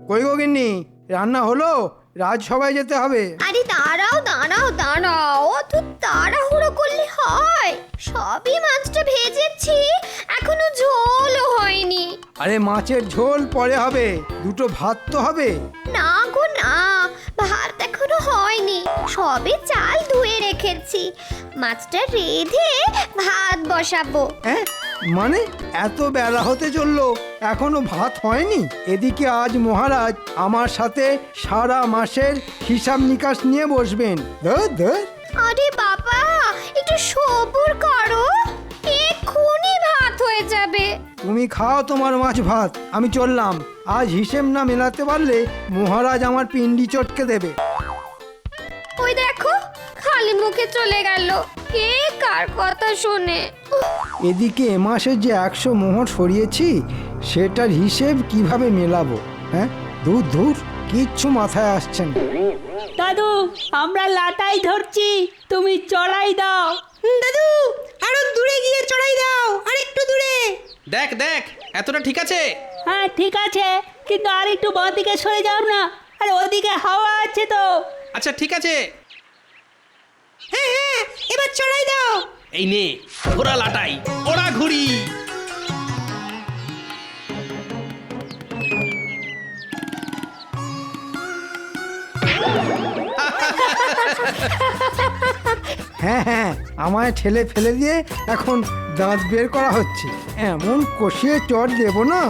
কই গো গিন্নি, রান্না হলো? রাজসভায় যেতে হবে। আরে দাঁড়াও দাঁড়াও দাঁড়াও, অত তাড়াহুড়ো করলে হয়? সবই মাছটা ভেজেছি, এখনো ঝোলও হয়নি। আরে মাছের ঝোল পরে হবে, দুটো ভাত তো হবে। না গো না, ভাত এখনো হয়নি, সবে চাল ধুয়ে রেখেছি। মাছটা রেঁধে ভাত বসাবো। হ্যাঁ মানে এত বেলা হতে চললো, এখনো ভাত হয়নি? এদিকে আজ মহারাজ আমার সাথে সারা মাসের হিসাব নিকাশ নিয়ে বসবেন। ধুর ধুর। আরে বাবা, একটু সবুর করো, এক্ষুনি ভাত হয়ে যাবে। তুমি খাও তোমার মাছ ভাত, আমি চললাম। আজ হিসেব না মেলাতে পারলে মহারাজ আমার পিন্ডি চটকে দেবে। ওই দেখো, খালি মুখে চলে গেল, কে কার কথা শোনে। এদিকে এ মাসে যে 100 মোহর সরিয়েছি, সেটার হিসেব কিভাবে মেলাবো? হ্যাঁ দূর দূর, কিচ্ছু মাথায় আসছে না। দাদু, আমরা লাটাই ধরছি, তুমি চড়াই দাও। দাদু, আরো দূরে গিয়ে চড়াই দাও, আর একটু দূরে। দেখ দেখ, এতটা ঠিক আছে? হ্যাঁ ঠিক আছে, কিন্তু আর একটু বাঁ দিকে সরে যাও না, আর ওদিকে হাওয়া আছে তো। আচ্ছা ঠিক আছে, হ্যাঁ হ্যাঁ, এবার চড়াই দাও। এই নে ঘোড়া লাটাই, ওরা ঘুড়ি। হ্যাঁ হ্যাঁ, আমায় ঠেলে ফেলে দিয়ে এখন দাঁত বের করা হচ্ছে। এমন কষিয়ে চট দেবো না,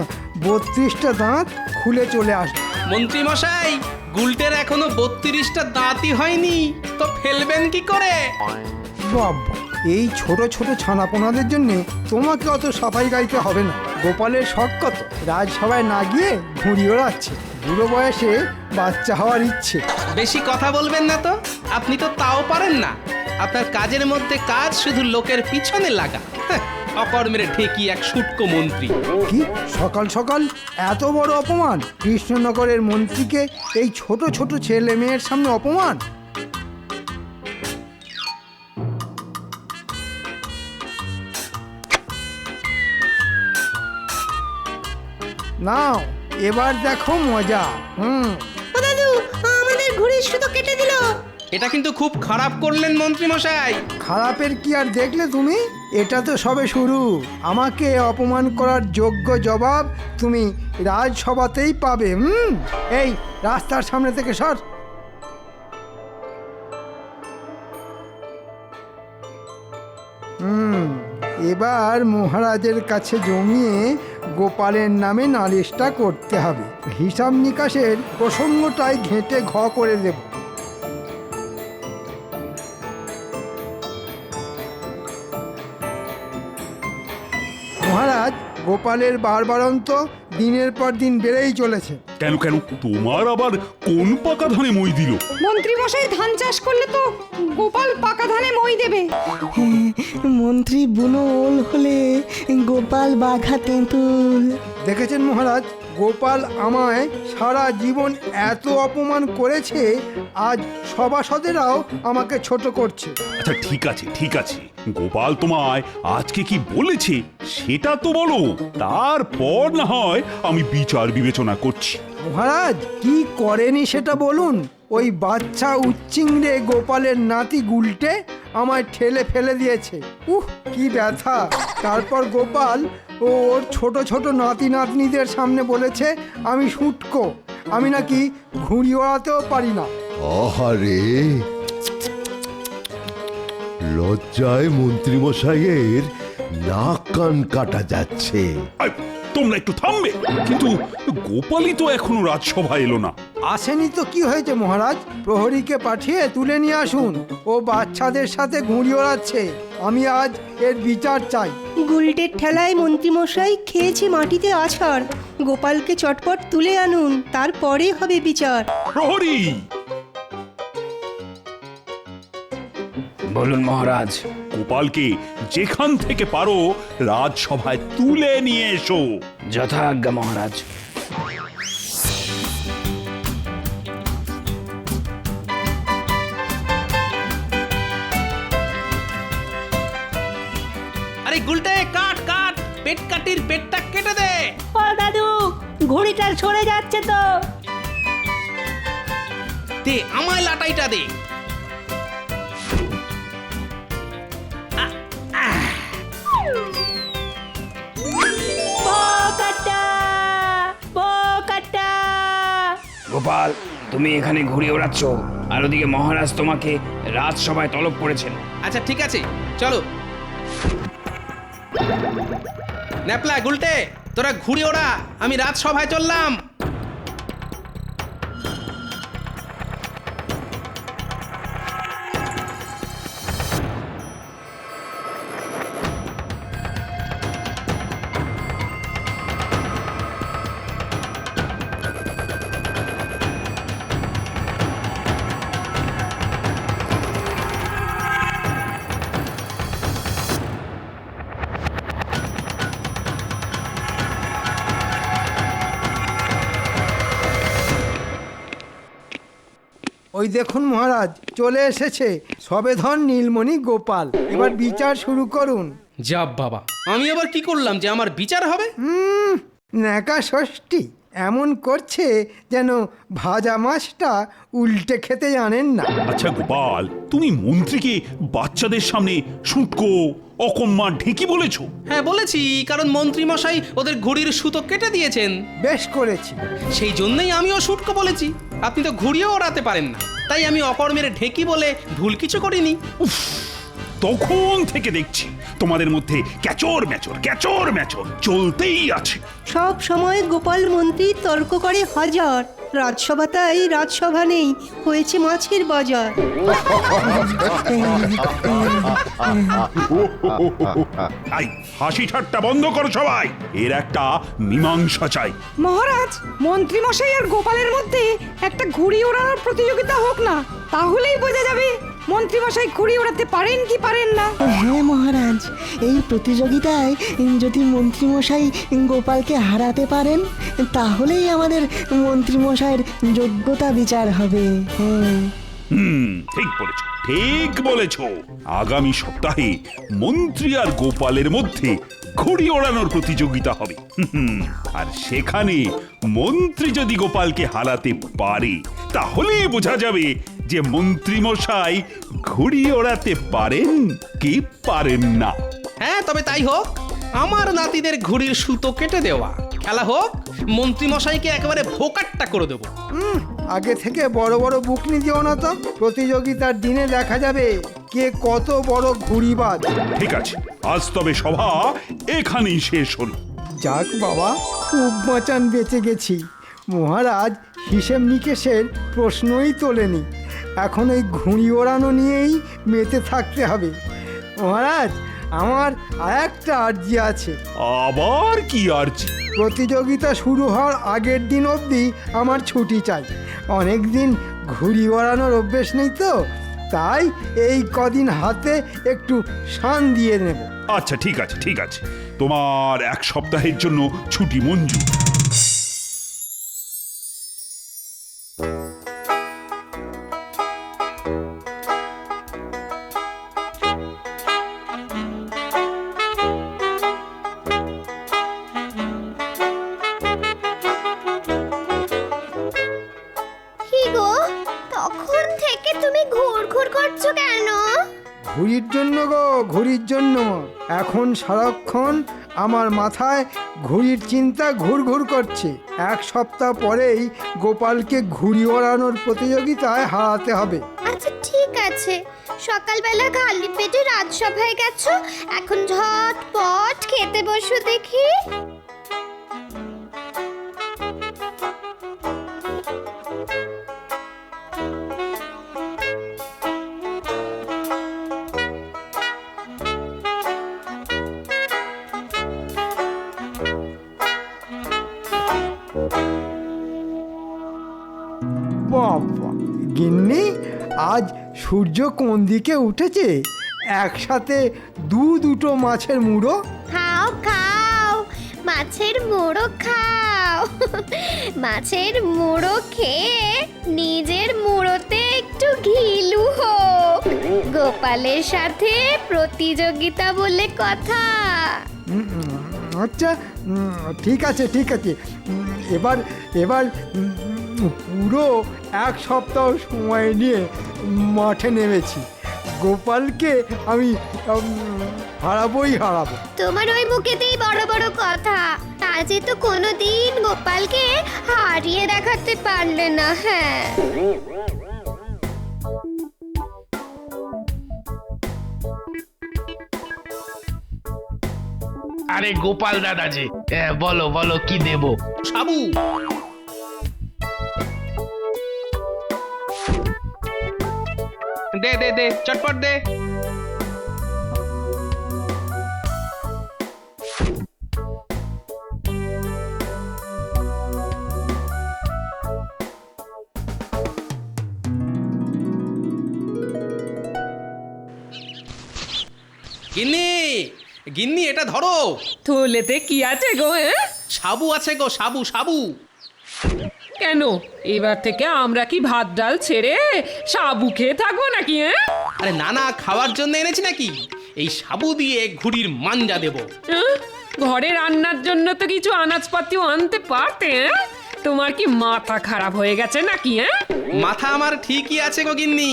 32টা দাঁত খুলে চলে আসবে। মন্ত্রী মশাই, গুলটের এখনো 32টা দাঁতই হয়নি, তো ফেলবেন কি করে? বাবা, এই ছোট ছোট ছানাপোনাদের জন্য তোমাকে অত সাফাই গাইতে হবে না। গোপালের শখ কত, রাজসভায় না গিয়ে ঘুড়ি ওড়াচ্ছে। বুড়ো বয়সে বাচ্চা হওয়ার ইচ্ছে। বেশি কথা বলবেন না তো, আপনি তো তাও পারেন না। আপনার কাজের মধ্যে কাজ শুধু লোকের পিছনে লাগা। হ্যাঁ, অকর্মের ঠেকি এক শুটকো মন্ত্রী। কি সকাল সকাল এত বড় অপমান! কৃষ্ণনগরের মন্ত্রীকে এই ছোট ছোট ছেলে মেয়ের সামনে অপমান! নাও এবার দেখো মজা। ও দাদু, আমাদের ঘুড়ির সুতো কেটে দিল। এটা কিন্তু খুব খারাপ করলেন মন্ত্রী মশাই। খারাপের কি আর দেখলে তুমি? এটা তো সবে শুরু। আমাকে অপমান করার যোগ্য জবাব তুমি রাজসভাতেই পাবে। এই রাস্তার সামনে থেকে সর। এবার মহারাজের কাছে জমিয়ে গোপালের নামে নালিশটা করতে হবে। হিসাব নিকাশের প্রসঙ্গটাই ঘেঁটে ঘ করে দেব। মহারাজ, গোপালের বারবারন্ত দিনের পর দিন বেড়েই চলেছে। কেন কেন, তোমার আবার কোন পাকা ধানে মই দিল? মন্ত্রী মশাই ধান চাষ করলে তো গোপাল পাকা ধানে মই দেবে। মন্ত্রী বুনো ওল হলে গোপাল বাঘা তেঁতুল। দেখেছেন মহারাজ, গোপাল আমায় সারা জীবন এত অপমান করেছে, আজ সভাসদেরাও আমাকে ছোট করছে। আচ্ছা ঠিক আছে ঠিক আছে, গোপাল তোমায় আজকে কি বলেছে সেটা তো বলো, তারপর না হয় আমি বিচার বিবেচনা করছি। মহারাজ, কি করেনি সেটা বলুন। ওই বাচ্চা উচ্চিংড়ে গোপালের নাতি গুলটে আমায় ঠেলে ফেলে দিয়েছে। কি ব্যথা! তারপর গোপাল ও ওর ছোট ছোট নাতি নাতনিদের সামনে বলেছে আমি শুটকো, আমি নাকি ঘুড়ি ওড়াতেও পারি না। আহারে, লজ্জায় মন্ত্রীমশাইয়ের নাক কান কাটা যাচ্ছে। তোমরা একটু থামবে? কিন্তু গোপালই তো এখনো রাজসভায় এলো না। আসেনি তো কি হয়েছে মহারাজ? প্রহরীকে পাঠিয়ে তুলে নিয়ে আসুন। ও বাচ্চাদের সাথে ঘুড়ি ওড়াচ্ছে, আমি আজ এর বিচার চাই। গুলটের ঠেলায় মন্ত্রীমশাই খেয়েছে মাটিতে আছাড়। গোপালকে চটপট তুলে আনুন, তারপরে হবে বিচার। প্রহরী! বলুন মহারাজ। গোপালকে যেখান থেকে পারো রাজসভায় তুলে নিয়ে এসো। যথাজ্ঞা মহারাজ। আরে গুলটে, কাট কাট, পেট কাটির পেটটা কেটে দে। ও দাদু, ঘুড়িটা সরে যাচ্ছে তো। দে আমায় লাটাইটা দে। বোকাটা, বোকাটা। গোপাল, তুমি এখানে ঘুরে ওড়াচ্ছ, আর ওদিকে মহারাজ তোমাকে রাজসভায় তলব করেছেন। আচ্ছা ঠিক আছে, চলো। ন্যাপলা গুলটে, তোরা ঘুরে ওড়া, আমি রাজসভায় চললাম। ওই দেখুন মহারাজ, চলে এসেছে সবেধন নীলমণি গোপাল। এবার বিচার শুরু করুন। যা বাবা, আমি আবার কি করলাম যে আমার বিচার হবে? ন্যাকা ষষ্ঠী এমন করছে যেন ভাজা মাছটা উল্টে খেতে জানেন না। আচ্ছা গোপাল, তুমি মন্ত্রীকে বাচ্চাদের সামনে শুটকো, অকম্মা, ঢেকি বলেছো? হ্যাঁ বলেছি, কারণ মন্ত্রী মশাই ওদের ঘুড়ির সুতো কেটে দিয়েছেন। বেশ করেছি। সেই জন্যই আমিও শুটকো বলেছি। আপনি তো ঘুড়িও ওড়াতে পারেন না, তাই আমি অকর্মের ঢেকি বলে ভুল কিছু করিনি। উফ, তখন থেকে দেখছি তোমাদের মধ্যে ক্যাচর ম্যাচর চলতেই আছে। সব সময় গোপাল মন্ত্রী তর্ক করে হাজার, রাজসভা তাই রাজসভা নেই, হয়েছে মাছের বাজার। আই, হাসি ঠাট্টা বন্ধ করো সবাই, এর একটা মীমাংসা চাই। মহারাজ, মন্ত্রী মশাই আর গোপালের মধ্যে একটা ঘুড়ি ওড়ানোর প্রতিযোগিতা হোক না, তাহলেই বোঝা যাবে মন্ত্রী মশাই ঘুড়ি ওড়াতে পারেন কি পারেন না। হ্যাঁ মহারাজ, এই প্রতিযোগিতায় যদি মন্ত্রীমশাই গোপালকে হারাতে পারেন তাহলেই আমাদের মন্ত্রীমশাইয়ের যোগ্যতা বিচার হবে। হ্যাঁ, ঠিক বলেছ। আগামী সপ্তাহে মন্ত্রী আর গোপালের মধ্যে ঘুড়ি ওড়ানোর প্রতিযোগিতা হবে। আর সেখানে মন্ত্রী যদি গোপালকে হারাতে পারে তাহলে বোঝা যাবে যে মন্ত্রী মশাই ঘুড়ি ওড়াতে পারেন কি পারেন না। হ্যাঁ, তবে তাই হোক। আমার নাতিদের ঘুড়ির সুতো কেটে দেওয়া, খেলা হোক। মন্ত্রী মশাইকে একেবারে ভোকাট্টা করে দেবো। আগে থেকে বড় বড় বুকনি দিও না তো। প্রতিযোগিতার দিনে দেখা যাবে কে কত বড় ঘুড়িবাজ। ঠিক আছে, আজ তবে সভা এখানেই শেষ হলো। যাক বাবা, খুব বাঁচান বেঁচে গেছি। মহারাজ হিসেব নিকেশের প্রশ্নই তোলেনি। এখন ওই ঘুড়ি ওড়ানো নিয়েই মেতে থাকতে হবে। মহারাজ, আমার আর একটা আর্জি আছে। আবার কি আর্জি? প্রতিযোগিতা শুরু হওয়ার আগের দিন অবধি আমার ছুটি চাই। অনেক দিন ঘুড়ি ওড়ানোর অভ্যেস নেই তো, তাই এই কদিন হাতে একটু শান দিয়ে নেব। আচ্ছা ঠিক আছে, তোমার এক সপ্তাহের জন্য ছুটি মঞ্জুর। ঘুড়ির জন্য গো, ঘুড়ির জন্য। এখন সারাক্ষণ আমার মাথায় ঘুড়ির চিন্তা ঘুরঘুর করছে। এক সপ্তাহ পরেই গোপালকে ঘুড়ি ওড়ানোর প্রতিযোগিতায় হারাতে হবে। আচ্ছা ঠিক আছে, সকালবেলা খালি পেটে রাজসভায় গেছো, এখন ঝটপট খেতে বসো দেখি। বাবা গিন্নি, আজ সূর্য কোন দিকে উঠেছে? একসাথে দুটো মাছের মুড়ো। খাও খাও, মাছের মুড়ো খাও। মাছের মুড়ো খেয়ে নিজের মুড়োতে একটু ঘিলু হোক। গোপালের সাথে প্রতিযোগিতা বলে কথা। আচ্ছা, ঠিক আছে ঠিক আছে। এবার এবার পুরো 1 সপ্তাহ সময় নিয়ে মাঠে নেমেছি। গোপালকে আমি হারাবোই হারাবো। তোমার ওই মুখেতেই বড় বড় কথা, আজে তো কোনোদিন গোপালকে হারিয়ে দেখাতে পারলে না। হ্যাঁ, আরে গোপাল দাদাজি, বলো বলো কি দেব? সাবু, দে দে দে, চটপট দে। গিন্নি, গিন্নি এটা ধরো। থলেতে কি আছে গো? সাবু আছে গো, সাবু সাবু। কেন এবার থেকে আমরা কি ভাত ডাল ছেড়ে সাবু খেয়ে থাকবো নাকি? আরে না না, খাওয়ার জন্য এনেছি নাকি। এই সাবু দিয়ে ঘুড়ির মাঞ্জা দেব। ঘরে রান্নার জন্য তো কিছু আনাজপাতিও আনতে পারতে। তোমার কি মাথা খারাপ হয়ে গেছে নাকি? মাথা আমার ঠিকই আছে গো গিন্নি।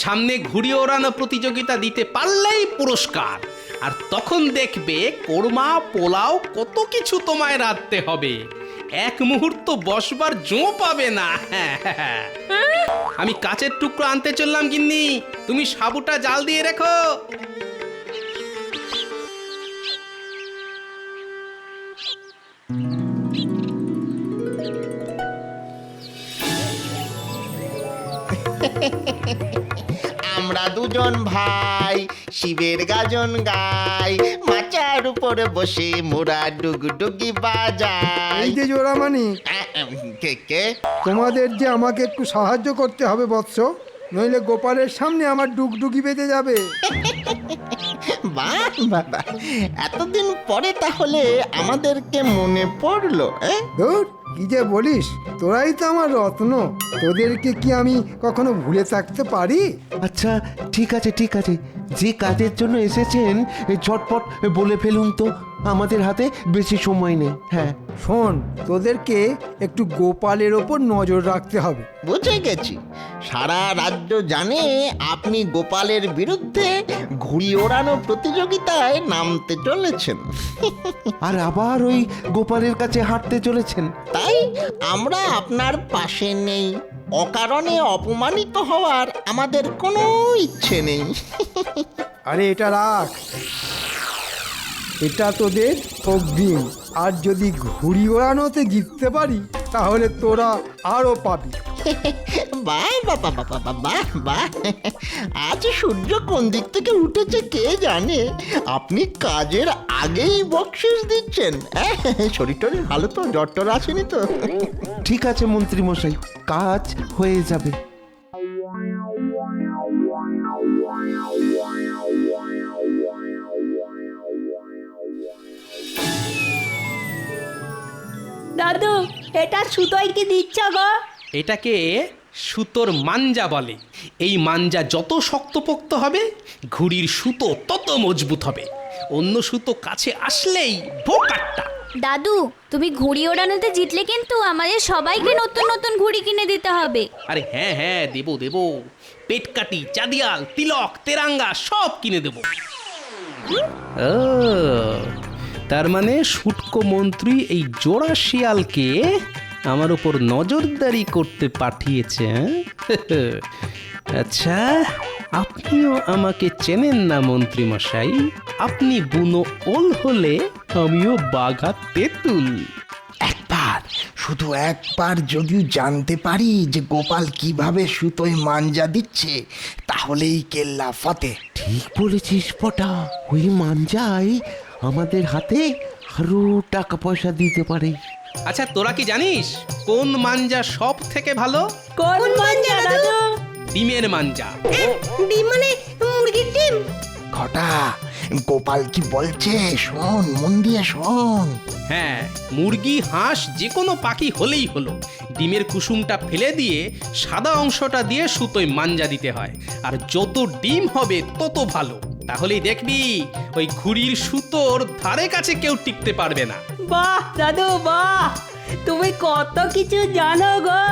সামনে ঘুড়ি ওড়ানো প্রতিযোগিতা দিতে পারলেই পুরস্কার। আর তখন দেখবে কোরমা পোলাও কত কিছু তোমায় রাঁধতে হবে। এক মুহূর্ত বসবার জো পাবে না। আমি কাচের টুকরো আনতে চললাম গিন্নি, তুমি সাবুটা জাল দিয়ে রেখো। আমরা দুজন ভাই শিবের গাজন গাই, মাচার উপরে বসে মোরা ডুগডুগি বাজাই। এই যে জোড়ামানি, কে কে? তোমাদের যে আমাকে একটু সাহায্য করতে হবে বৎস, নইলে গোপালের সামনে আমার ডুগডুগি বেঁধে যাবে। বাহ বাবা, এতদিন পরে তাহলে আমাদেরকে মনে পড়লো। ধুর, কি যে বলিস, তোরাই তো আমার রত্ন। তোদেরকে কি আমি কখনো ভুলে থাকতে পারি? আচ্ছা ঠিক আছে ঠিক আছে, যে কাজের জন্য এসেছেন ঝটপট বলে ফেলুন তো, আমাদের হাতে বেশি সময় নেই। হ্যাঁ শোন, তোদেরকে একটু গোপালের ওপর নজর রাখতে হবে। বুঝে গেছি, সারা রাজ্য জানে আপনি গোপালের বিরুদ্ধে ঘুড়ি ওড়ানো প্রতিযোগিতায় নামতে চলেছেন। আর আবার ওই গোপালের কাছে হাঁটতে চলেছেন। তাই আমরা আপনার পাশে নেই। অকারণে অপমানিত হওয়ার আমাদের কোনো ইচ্ছে নেই। আরে এটা রাখ, এটা তোদের অগ্রিম। আর যদি ঘুড়ি ওড়ানোতে জিততে পারি তাহলে তোরা আরও পাবি। বাহ বাবা বাবা বাহ বাহ, আজ সূর্য কোন দিক থেকে উঠেছে কে জানে। আপনি কাজের আগেই বকশিস দিচ্ছেন। শরীর টরীর ভালো তো? জ্বর টর আসেনি তো? ঠিক আছে মন্ত্রী মশাই, কাজ হয়ে যাবে। দাদু, এটা সুতোয় কি দিচ্ছ গো? এটাকে সুতোর মাঞ্জা বলে। এই মাঞ্জা যত শক্তপোক্ত হবে ঘুড়ির সুতো তত মজবুত হবে। অন্য সুতো কাছে আসলেই বোকাট্টা। দাদু, তুমি ঘুড়ি ওড়ানোতে জিতলে কিন্তু আমাদের সবাইকে নতুন নতুন ঘুড়ি কিনে দিতে হবে। আরে হ্যাঁ হ্যাঁ, দেবো দেবো। পেটকাটি, চাঁদিয়াল, তিলক, তেরাঙ্গা সব কিনে দেবো। ও, তার মানে শুটকো মন্ত্রী এই জোড়া শিয়ালকে আমার উপর নজরদারি করতে পাঠিয়েছে। আচ্ছা, আপনিও আমাকে চেনেন না মন্ত্রী মশাই। আপনি বুনো ওল হলে আমিও বাঘা তেঁতুল। একবার, শুধু একবার যদি জানতে পারি যে গোপাল কিভাবে সুতোয় মাঞ্জা দিচ্ছে, তাহলেই কেল্লা ফতে। ঠিক বলেছিস পটা, ওই মাঞ্জাই আমাদের হাতে আরো টাকা পয়সা দিতে পারে। আচ্ছা, তোরা কি জানিস কোন মাঞ্জা সব থেকে ভালো? কোন মাঞ্জা দাদু? ডিমের মাঞ্জা। ডিম মানে মুরগির ডিম? ঘটা, গোপাল কি বলছে শোন, মন দিয়ে শোন। হ্যাঁ, মুরগি, হাঁস যে কোনো পাখি হলেই হলো। ডিমের কুসুমটা ফেলে দিয়ে সাদা অংশটা দিয়ে সুতোয় মাঞ্জা দিতে হয়। আর যত ডিম হবে তত ভালো। তাহলেই দেখবি ওই ঘুড়ির সুতোর ধারে কাছে কেউ টিকতে পারবে না। বাহ দাদু বাহ, তুমি কত কিছু জানো গো।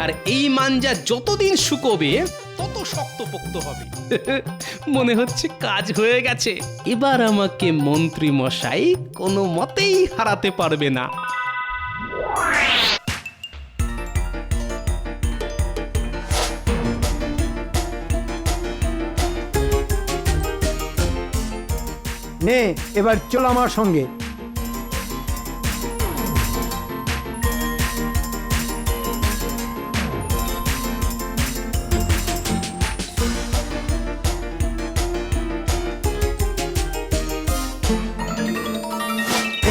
আর এই মাঞ্জা যতদিন শুকোবে তত শক্তপোক্ত হবে। মনে হচ্ছে কাজ হয়ে গেছে। এবার আমাকে মন্ত্রী মশাই কোনো মতেই হারাতে পারবে না। নে এবার চল আমার সঙ্গে।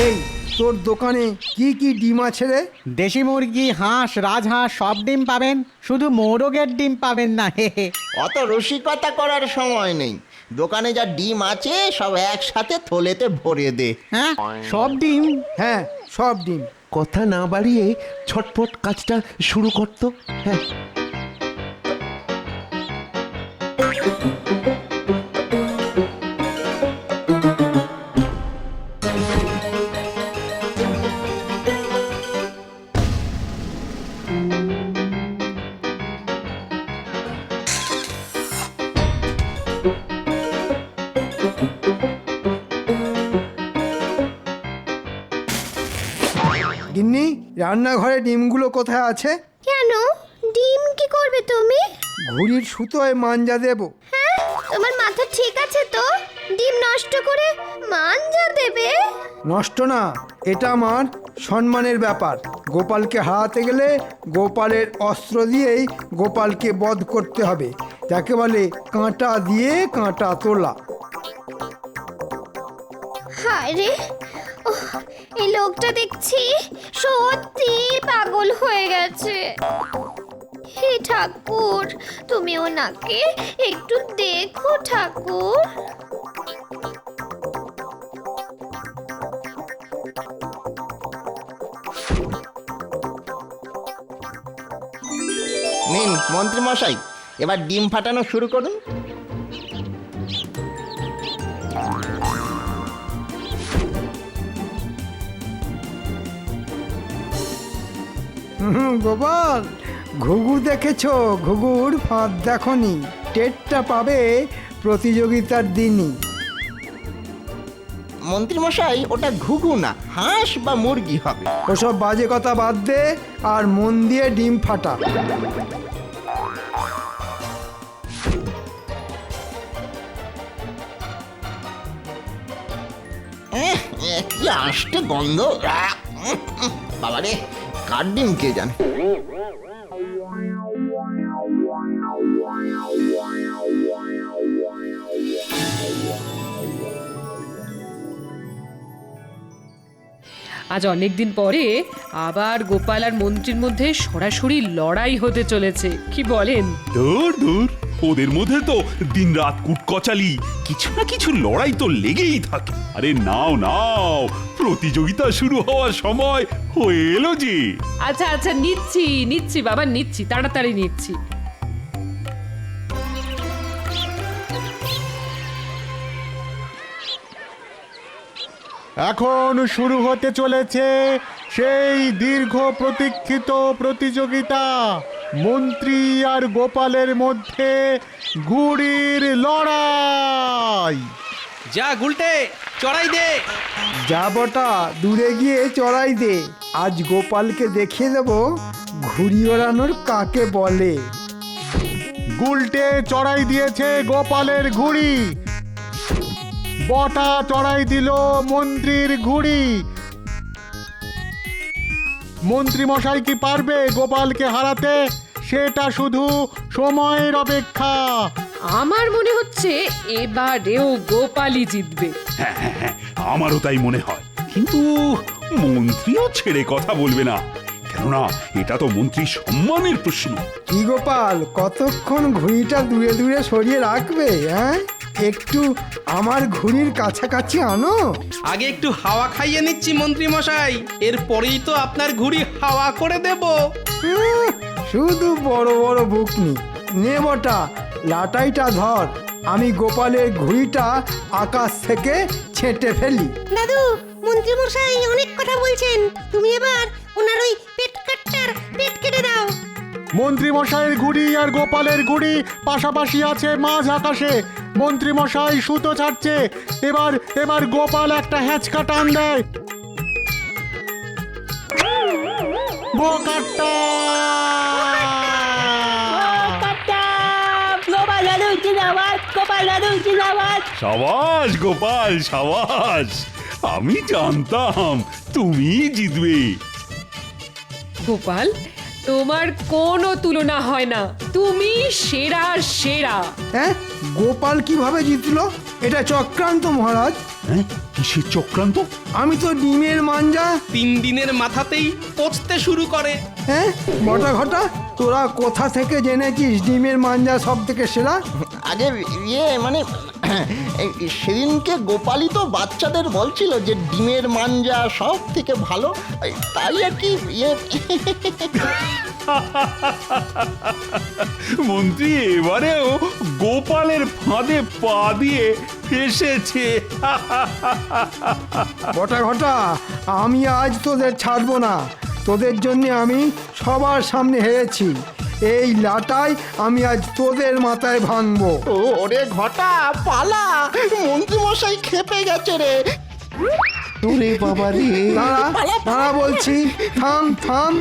এই তোর দোকানে কি কি ডিম আছে রে? দেশি মুরগি, হাঁস, রাজহাঁস সব ডিম পাবেন, শুধু মোরগের ডিম পাবেন না। অত রসিকতা করার সময় নেই, দোকানে যা ডিম আছে সব একসাথে থলেতে ভরে দে। হ্যাঁ সব ডিম? হ্যাঁ সব ডিম। কথা না বাড়িয়ে ছটপট কাজটা শুরু করতো। হ্যাঁ গিন্নি, রান্নাঘরে ডিমগুলো কোথায় আছে? কেন ডিম কি করবে তুমি? ঘুড়ির সুতোয় মাঞ্জা দেব। হ্যাঁ, তোমার মাথা ঠিক আছে তো? ডিম নষ্ট করে মাঞ্জা দেবে? নষ্ট না, এটা আমার সম্মানের ব্যাপার। গোপালকে হারাতে গেলে গোপালের অস্ত্র দিয়েই গোপালকে বধ করতে হবে। যাকে বলে কাঁটা দিয়ে কাঁটা তোলা। হায় রে, ওহ, এই লোকটা দেখছি সত্যি পাগল হয়ে গেছে। হে ঠাকুর, তুমি ওনাকে একটু দেখো ঠাকুর। নিন মন্ত্রী মশাই, এবার ডিম ফাটানো শুরু করুন। গোপাল, ঘুঘু দেখেছো? ঘুঘুর ফাঁদ দেখনি? টেরটা পাবে প্রতিযোগিতার দিনই। মন্ত্রী মশাই, ওটা ঘুঘু না, হাঁস বা মুরগি হবে। ওসব বাজে কথা বাদ দে আর মন দিয়ে ডিম ফাটা। কি আষ্টে গন্ধ! বাবারে, কার ডিম কে জানে। আজ অনেকদিন পরে আবার গোপাল আর মন্ত্রীর মধ্যে সরাসরি লড়াই হতে চলেছে, কি বলেন? দূর দূর, ওদের মধ্যে তো দিনরাত কুটকচালি, কিছু না কিছু লড়াই তো লেগেই থাকে। আরে নাও নাও, প্রতিযোগিতা শুরু হওয়ার সময় হয়ে এলো যে। আচ্ছা আচ্ছা, নিচ্ছি নিচ্ছি বাবা, নিচ্ছি, তাড়াতাড়ি নিচ্ছি। এখন শুরু হতে চলেছে সেই দীর্ঘ প্রতীক্ষিত প্রতিযোগিতা, মন্ত্রী আর গোপালের মধ্যে ঘুড়ির লড়াই। যা গুলটে, চড়াই দে। যা বটা, দূরে গিয়ে চড়াই দে। আজ গোপালকে দেখিয়ে দেব ঘুড়ি ওড়ানোর কাকে বলে। গুলটে চড়াই দিয়েছে গোপালের ঘুড়ি, বটা চড়াই দিল মন্ত্রীর ঘুড়ি। মন্ত্রী মশাই কি পারবে গোপালকে হারাতে? সেটা শুধু সময়ের অপেক্ষা। আমার মনে হচ্ছে এবারেও গোপালই জিতবে। হ্যাঁ হ্যাঁ হ্যাঁ, আমারও তাই মনে হয়। কিন্তু মন্ত্রীও ছেড়ে কথা বলবে না, কেননা এটা তো মন্ত্রীর সম্মানের প্রশ্ন। কি গোপাল, কতক্ষণ ঘুড়িটা দূরে দূরে সরিয়ে রাখবে? হ্যাঁ, একটু আমার ঘুড়ির কাছাকাছি আনো। আগে একটু হাওয়া খাইয়ে নিচ্ছি মন্ত্রী মশাই, এরপরেই তো আপনার ঘুড়ি হাওয়া করে দেব। শুধু বড় বড় বুকনি। নে বটা, লাটাইটা ধর। আমি গোপালের ঘুড়িটা আকাশ থেকে ছেঁটে ফেলি। দাদু মন্ত্রী মশাই অনেক কথা বলছেন, তুমি এবার ওনার ওই পেট কেটে দাও। মন্ত্রী মশাইয়ের ঘুড়ি আর গোপালের ঘুড়ি পাশাপাশি আছে মাঝ আকাশে। মন্ত্রী মশাই সুতো ছাড়ছে, এবার গোপাল একটা হ্যাঁচকা টান দেয়। বোকাট্টা! গোপাল দাদু জিন্দাবাদ, গোপাল দাদু জিন্দাবাদ। সাবাস গোপাল সাবাস, আমি জানতাম তুমি জিতবে। গোপাল, তোমার কোনো তুলনা হয় না, তুমি সেরা সেরা। হ্যাঁ, গোপাল কিভাবে জিতলো? এটা চক্রান্ত মহারাজ। হ্যাঁ, কিসের চক্রান্ত? আমি তো ডিমের মাঞ্জা। 3 দিনের মাথাতেই পচতে শুরু করে। হ্যাঁ বটা ঘটা, তোরা কোথা থেকে জেনেছিস ডিমের মাঞ্জা সব থেকে সেরা? আগে মানে সেদিনকে গোপালই তো বাচ্চাদের বলছিল যে ডিমের মাঞ্জা সব থেকে ভালো, তাই আর কি মন্ত্রী এবারেও গোপালের ফাঁদে পা দিয়ে ফেসেছে। বটা ঘটা, আমি আজ তোদের ছাড়বো না। তোদের জন্য আমি সবার সামনে হেরেছি। এই লাটাই আমি আজ তোদের মাথায় ভাঙবো। ওরে ঘটা পালা, মন্ত্রী মশাই খেপে গেছে রে। ওরে বাবা রে! দাঁড়া বলছি, থাম।